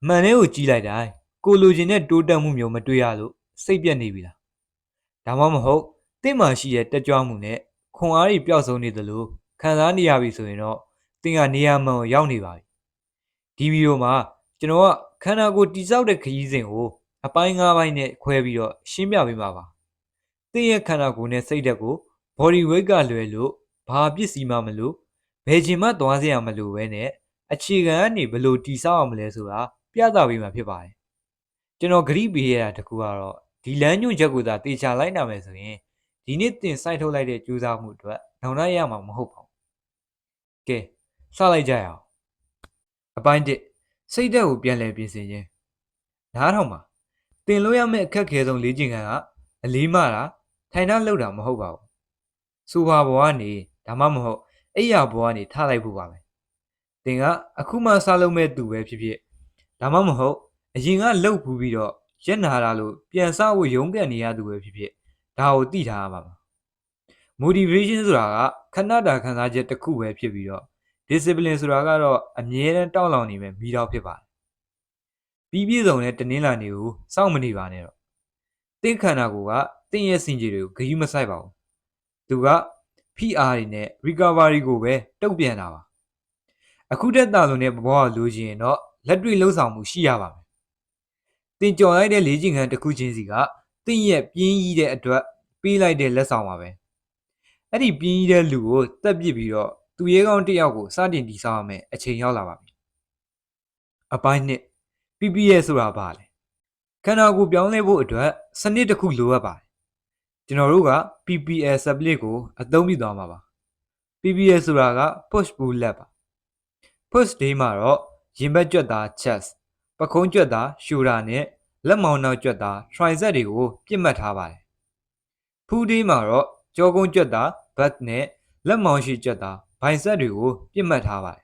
မှန်တဲ့ကိုကြီးလိုက်တိုင်းကိုလိုချင်တဲ့တိုးတက်မှုမျိုးမတွေ့ရလို့စိတ်ပြတ်နေပြီလားဒါမှမဟုတ်တင့်မှရှိတဲ့တက်ကြွမှုနဲ့ခွန်အားတွေပျောက်ဆုံးနေသလိုခံစားနေရပြီဆိုရင်တော့တင်ကနေရာမှန်ကိုရောက်နေပါပြီဒီဗီဒီယိုမှာကျွန်တော်ကခန္ဓာကိုယ်တိစောက်တဲ့ခရီးစဉ်ကိုအပိုင်း၅ပိုင်းနဲ့ခွဲပြီးတော့ရှင်းပြပေးမှာပါတင်ရဲ့ခန္ဓာကိုယ်နဲ့စိတ်ဓာတ်ကို body weight ကလွယ်လို့ဘာပစ္စည်းမှမလို့ဘယ်ချိန်မှသွားစရာမလိုပဲနဲ့အခြေခံကနေဘယ်လိုတိစောက်အောင်မလဲဆိုတာပြသပေးမှာဖြစ်ပါတယ်ကျွန်တော်ဂရိပေးရတာတကူကတော့ဒီလမ်းညွှန်ချက်ကိုသာတေချာလိုက်နာမယ်ဆိုရင်ဒီနေ့တင်စိုက်ထုတ်လိုက်တဲ့ကြိုးစားမှုအတွက်နောင်တရမှာမဟုတ်ပါဘူးကဲစလိုက်ကြရအောင်အပိုင်း1စိတ်ဓာတ်ကိုပြန်လည်ပြင်ဆင်ခြင်းနားထောင်ပါတင်လို့ရမယ့်အခက်ခဲဆုံးလေ့ကျင့်ခန်းကအလေးမတာထိုင်ထားလှုပ်တာမဟုတ်ပါဘူးဆိုပါဘောကနေဒါမှမဟုတ်အိယာဘောကနေထားလိုက်ဖို့ပါပဲတင်ကအခုမှစလုပ်မဲ့သူပဲဖြစ်ဖြစ်ဒါမှမဟုတ်အရင်ကလှုပ်ဘူးပြီးတော့ရက်နာတာလို့ပြန်စဖို့ရုန်းကန်နေရသူပဲဖြစ်ဖြစ်ဒါကိုသိထားရပါမှာ motivation ဆိုတာကခဏတာခံစားချက်တစ်ခုပဲဖြစ်ပြီးတော့ discipline ဆိုတာကတော့အမြဲတမ်းတောက်လောင်နေမဲ့မိတော့ဖြစ်ပါတယ်ပြီးပြည့်စုံတဲ့တနင်္လာနေ့ကိုစောင့်မနေပါနဲ့တော့တင့်ခန္ဓာကိုယ်ကတင့်ရဲ့စင်ကြီးတွေကိုဂရုမစိုက်ပါဘူးသူက PR တွေနဲ့ recovery ကိုပဲတုံ့ပြန်တာပါအခုတက်တာလုံးတဲ့ဘဝကိုလိုချင်ရင်တော့လက်တွေ့လှုပ်ဆောင်မှုရှိရပါမယ်တင်ကြော်လိုက်တဲ့လေ့ကျင့်ခန်းတစ်ခုချင်းစီကတင့်ရဲ့ပြင်းကြီးတဲ့အတွက်ပေးလိုက်တဲ့လက်ဆောင်ပါပဲအဲ့ဒီပြင်းကြီးတဲ့လူကိုတက်ပစ်ပြီးတော့သူရဲကောင်းတစ်ယောက်ကိုစတင်တည်ဆောက်ရမယ်အချိန်ရောက်လာပါပြီအပိုင်းနှစ် PPS ဆိုတာဘာလဲခန္ဓာကိုယ်ပြောင်းလဲဖို့အတွက်စနစ်တစ်ခုလိုအပ်ပါတယ်ကျွန်တော်တို့က PPS split ကိုအသုံးပြုသွားမှာပါ PPS ဆိုတာက push pull leg ပါ push day မှာတော့ရင်ဘတ်ကြွက်သား chest ပခုံးကြွက်သား shoulder နဲ့လက်မောင်းနောက်ကြွက်သား tricep တွေကိုပြစ်မှတ်ထားပါတယ် pull day မှာတော့ကြောကုန်းကြွက်သား back နဲ့လက်မောင်းရှိကြွက်သား bicep တွေကိုပြစ်မှတ်ထားပါတယ်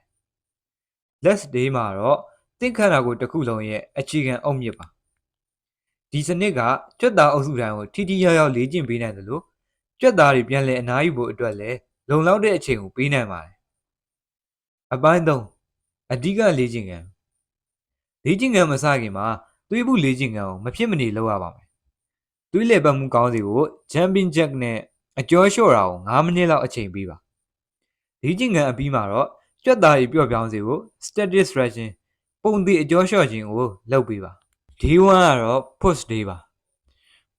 leg day မှာတော့တင့်ခန္ဓာကိုယ်တစ်ခုလုံးရဲ့အခြေခံအုတ်မြစ်ပါဒီစနစ်ကကြွက်သားအုပ်စုတိုင်းကိုထိထိရောက်ရောက်လေ့ကျင့်ပေးနိုင်တယ်လို့ကြွက်သားတွေပြန်လည်အနားယူဖို့အတွက်လည်းလုံလောက်တဲ့အချိန်ကိုပေးနိုင်ပါတယ်အပိုင်း3အဓိကလေ့ကျင့်ခန်းလေ့ကျင့်ခန်းမစခင်မှာသွေးဘူးလေ့ကျင့်ခန်းကိုမဖြစ်မနေလုပ်ရပါမယ်သွေးလည်ပတ်မှုကောင်းစီကို jumping jack နဲ့အကျော်လျှော့တာကို9မိနစ်လောက်အချိန်ပေးပါလေ့ကျင့်ခန်းအပြီးမှာတော့ကြွက်သားတွေပျော့ပြောင်းစေဖို့ static stretching ပုံသည့်အကျော်လျှော့ခြင်းကိုလုပ်ပေးပါ day 1ကတော့ push day ပါ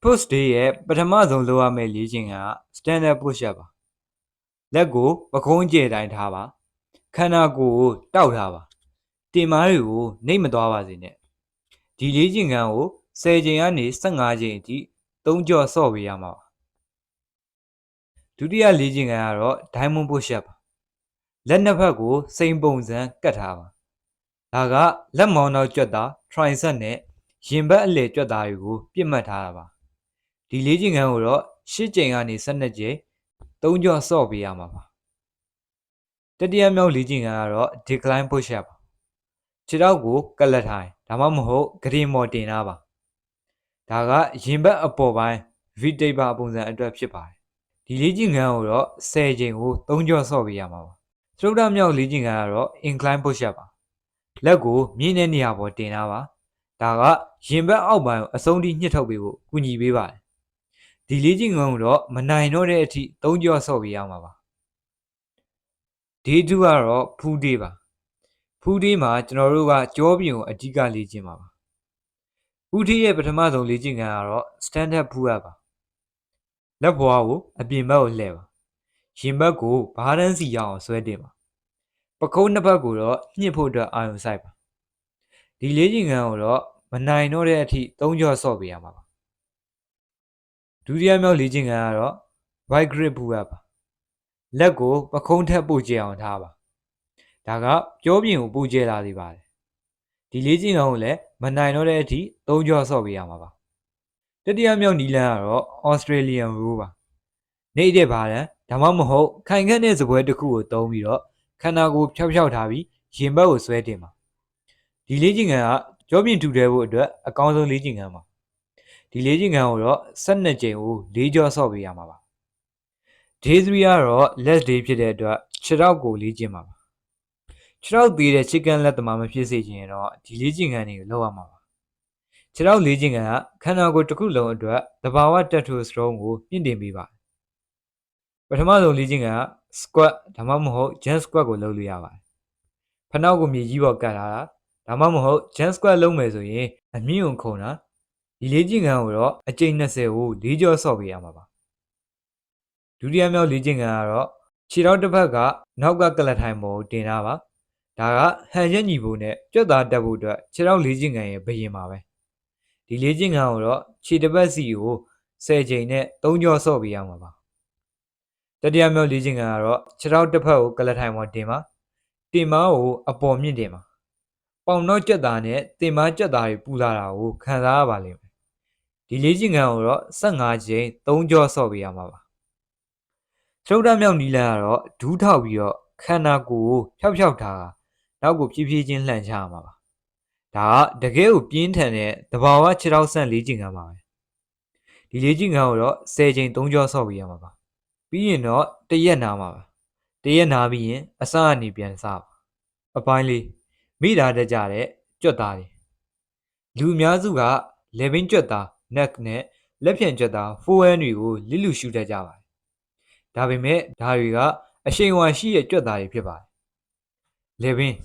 push day ရဲ့ပထမဆုံးလုပ်ရမယ့်လေ့ကျင့်ခန်းက standard push up ပါလက်ကိုပခုံးကျဲတိုင်းထားပါခန္ဓာကိုယ်ကိုတောက်ထားပါတင်မားတွေကိုနှိပ်မသွားပါစေနဲ့ဒီလေ့ကျင့်ခန်းကို10ချိန်ကနေ15ချိန်အထိ3ကြော့ဆော့ပေးရမှာပါဒုတိယလေ့ကျင့်ခန်းကတော့ diamond push up ပါလက်နှစ်ဖက်ကိုစိန်ပုံစံကတ်ထားပါဒါကလက်မောင်းနောက်ကြွက်သား tricep နဲ့ရင်ဘတ်အလယ်ကြွက်သားတွေကိုပြစ်မှတ်ထားတာပါဒီလေ့ကျင့်ခန်းကိုတော့10ချိန်ကနေ12ချိန်3ကြော့ဆော့ပေးရမှာပါတတိယမြောက်လေ့ကျင့်ခန်းကတော့ decline push up ပါခြေထောက်ကိုကလတ်ထိုင်ဒါမှမဟုတ်ဂရင်မော်တင်ထားပါဒါကရင်ဘတ်အပေါ်ပိုင်း V taper ပုံစံအတွက်ဖြစ်ပါတယ်ဒီလေ့ကျင့်ခန်းကိုတော့10ချိန်ကို3ကြော့ဆော့ပေးရမှာပါစတုတ္ထမြောက်လေ့ကျင့်ခန်းကတော့ incline push up ပါလက်ကိုမြင့်တဲ့နေရာပေါ်တင်ထားပါဒါကရင်ဘတ်အောက်ပိုင်းကိုအဆုံးထိညှစ်ထုတ်ပေးဖို့ကူညီပေးပါတယ်ဒီလေ့ကျင့်ခန်းကိုတော့မနိုင်တော့တဲ့အထိ3ကြော့ဆော့ပေးရမှာပါ day 2ကတော့ full day ပါ full day မှာကျွန်တော်တို့ကကြောပြင်ကိုအဓိကလေ့ကျင့်ပါပါ full day ရဲ့ပထမဆုံးလေ့ကျင့်ခန်းကတော့ standard pull up ပါလက်ဘွားကိုအပြင်ဘက်ကိုလှည့်ပါရင်ဘတ်ကိုဘားတန်းစီရအောင်ဆွဲတင်ပါပခုံးနှစ်ဘက်ကိုတော့ညှစ်ဖို့အတွက်အာရုံစိုက်ပါဒီလေ့ကျင့်ခန်းကိုတော့မနိုင်တော့တဲ့အထိ3ကြော့ဆော့ပေးရမှာပါဒုတိယမြောက်လေ့ကျင့်ခန်းကတော့ wide grip pull up ပါလက်ကိုပခုံးထက်ပိုကျအောင်ထားပါဒါကကြောပြင်ကိုပိုကျလာစေပါတယ်ဒီလေ့ကျင့်ခန်းကိုလည်းမနိုင်တော့တဲ့အထိ3ကြော့ဆော့ပေးရမှာပါတတိယမြောက်နီလန်းကတော့ Australian row ပါနေတဲ့ဘာတန်းဒါမှမဟုတ်ခိုင်ခန့်တဲ့စပွဲတစ်ခုကိုသုံးပြီးတော့ခန္ဓာကိုယ်ဖြောက်ထားပြီးရင်ဘတ်ကိုဆွဲတင်ပါဒီလေ့ကျင့်ခန်းကကြောပြင်ထူထဲဖို့အတွက်အကောင်းဆုံးလေ့ကျင့်ခန်းပါဒီလေ့ကျင့်ခန်းကိုတော့12ကြိမ်ကို4ကြော့ဆော့ပေးရမှာပါ day 3ကတော့ less day ဖြစ်တဲ့အတွက်ခြေထောက်ကိုလေ့ကျင့်ပါ ခြေထောက်သေးတဲ့ချစ်ကန်လက်သမားမဖြစ်စေချင်ရင်တော့ဒီလေ့ကျင့်ခန်းတွေကိုလုပ်ရမှာပါခြေထောက်လေ့ကျင့်ခန်းကခန္ဓာကိုယ်တစ်ခုလုံးအတွက်သဘာဝတက်ထိုစလုံးကိုမြင့်တင်ပေးပါတယ်ပထမဆုံးလေ့ကျင့်ခန်းက squat ဒါမှမဟုတ် jump squat ကိုလုပ်လို့ရပါတယ်ဖနှောက်ကိုမြေကြီးပေါ်ကပ်ထားတာဒါမှမဟုတ် jump squat လုပ်မယ်ဆိုရင်အမြင့်ကိုခုန်တာဒီလေ့ကျင့်ခန်းကိုတော့အကြိမ်20ကို၄ကြောဆော့ပေးရမှာပါဒုတိယမြောက်လေ့ကျင့်ခန်းကတော့ခြေထောက်တစ်ဖက်ကနောက်ကကလထိုင်ပေါ်ကိုတင်တာပါဒါကဟန်ချက်ညီဖို့နဲ့ကြွက်သားတက်ဖို့အတွက်ခြေထောက်လေ့ကျင့်ခန်းရဲ့ဘယင်ပါပဲဒီလေ့ကျင့်ခန်းကိုတော့ခြေတစ်ပတ်စီကို10ချိန်နဲ့3ကြောဆော့ပေးရမှာပါတတိယမြောက်လေ့ကျင့်ခန်းကတော့ခြေထောက်တစ်ဖက်ကိုကလထိုင်ပေါ်တင်ပါတင်မကိုအပေါ်မြင့်တင်ပါပေါင်နောက်ကြက်သားနဲ့တင်မကြက်သားတွေပူလာတာကိုခံစားရပါလိမ့်မယ်ဒီလေ့ကျင့်ခန်းကိုတော့15ချိန်3ကြောဆော့ပေးရမှာပါသုဒ္ဓမြောက်နီလန်ကတော့ဒူးထောက်ပြီးတော့ခန္ဓာကိုယ်ကိုဖျောက်ထားတာနောက်ကိုဖြည်းဖြည်းချင်းလှန်ချရမှာပါဒါကတကယ်ကိုပြင်းထန်တဲ့သဘာဝခြေထောက်ဆန့်လေ့ကျင့်ခန်းပါပဲဒီလေ့ကျင့်ခန်းကိုတော့10ချိန်3ကြောဆော့ပေးရမှာပါပြီးရင်တော့တရက်နာမှာပါတရက်နာပြီးရင်အစအနေပြန်စပါအပိုင်းလေးမိတာတက်ကြတဲ့ကြွက်သားတွေလူအများစုကလေဘင်းကြွက်သား neck နဲ့လက်ဖြံကြွက်သား forehand တွေကိုလစ်လူရှုတတ်ကြပါတယ်ဒါပေမဲ့ဒါတွေကအရှိန်အဝါရှိတဲ့ကြွက်သားတွေဖြစ်ပါတယ်လေဘင်း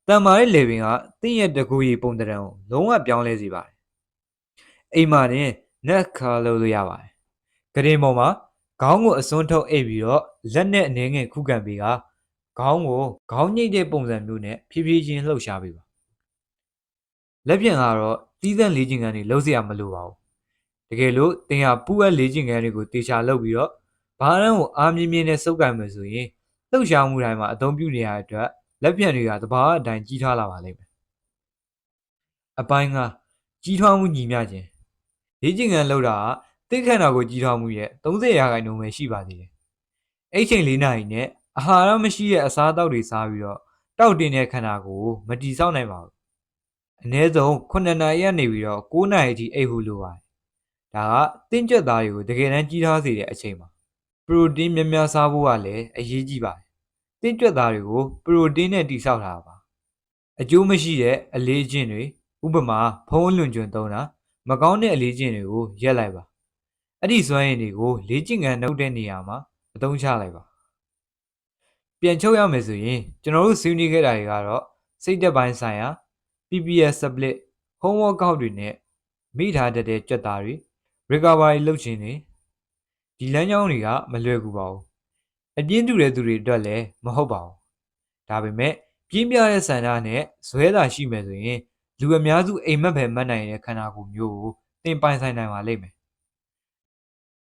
တန်မာတဲ့လေဘင်းကသင်ရဲ့တကူရီပုံတံကိုလုံးဝပြောင်းလဲစေပါတယ်အိမ်မှာတင် neck curl လုပ်လို့ရပါတယ်ကရင်ပေါ်မှာခေါင်းကိုအစွန်းထုတ်အိပ်ပြီးတော့လက်နဲ့အနေငယ်ခုခံပေးကခေါင်းကိုခေါင်းညှိတဲ့ပုံစံမျိုးနဲ့ဖြည်းဖြည်းချင်းလှုပ်ရှားပေးပါလက်ပြန်ကတော့သီးသန့်လေ့ကျင့်ခန်းတွေလုပ်စရာမလိုပါဘူးတကယ်လို့သင်ဟာပူအပ်လေ့ကျင့်ခန်းတွေကိုတေချာလုပ်ပြီးတော့ဘားရန်ကိုအားမြင့်မြင့်နဲ့စုပ်ကိုင်မယ်ဆိုရင်လှုပ်ရှားမှုတိုင်းမှာအသုံးပြုနေရတဲ့အတွက်လက်ပြန်တွေကသဘာဝအတိုင်းကြီးထွားလာပါလိမ့်မယ်အပိုင်းကကြီးထွားမှုညီမျှခြင်းလေ့ကျင့်ခန်းလုပ်တာကသင်ခန္ဓာကိုကြီးထွားမှုရဲ့30%ပဲရှိပါသေးတယ်အဲ့ချိန်4နာရီနဲ့အာဟာရမရှိတဲ့အစားအသောက်တွေစားပြီးတော့တောက်တင်တဲ့ခန္ဓာကိုယ်မတီဆောက်နိုင်ပါဘူးအနည်းဆုံး9နာရီကနေပြီးတော့9နာရီအထိအိပ်ဖို့လိုပါတယ်ဒါကသင်ကြွက်သားတွေကိုတကယ်တမ်းကြီးထွားစေတဲ့အချိန်ပါပရိုတင်းများများစားဖို့ကလည်းအရေးကြီးပါတယ်သင်ကြွက်သားတွေကိုပရိုတင်းနဲ့တိဆောက်ထားတာပါအကျိုးမရှိတဲ့အလေးအကျင့်တွေဥပမာဖုံးလွန်ကျွံသုံးတာမကောင်းတဲ့အလေးအကျင့်တွေကိုရက်လိုက်ပါအဲ့ဒီစွမ်းရည်တွေကိုလေ့ကျင့်ခန်းလုပ်တဲ့နေရာမှာအသုံးချလိုက်ပါပြန်ချုပ်ရမယ်ဆိုရင်ကျွန်တော်တို့ဆွေးနွေးခဲ့တာတွေကတော့စိတ်သက်ပိုင်းဆိုင်ရာ PPS split home workout တွေနဲ့မိထားတတ်တဲ့ကြွက်သားတွေ recovery လုပ်ခြင်းတွေဒီလမ်းကြောင်းတွေကမလွယ်ကူပါဘူးအပြင်းထူတဲ့သူတွေအတွက်လည်းမဟုတ်ပါဘူးဒါပေမဲ့ပြင်းပြတဲ့ဆန္ဒနဲ့ဇွဲသာရှိမယ်ဆိုရင်လူအများစုအိမ်မက်ပဲမှတ်နိုင်တဲ့ခန္ဓာကိုယ်မျိုးကိုသင်ပိုင်ဆိုင်နိုင်ပါလိမ့်မယ်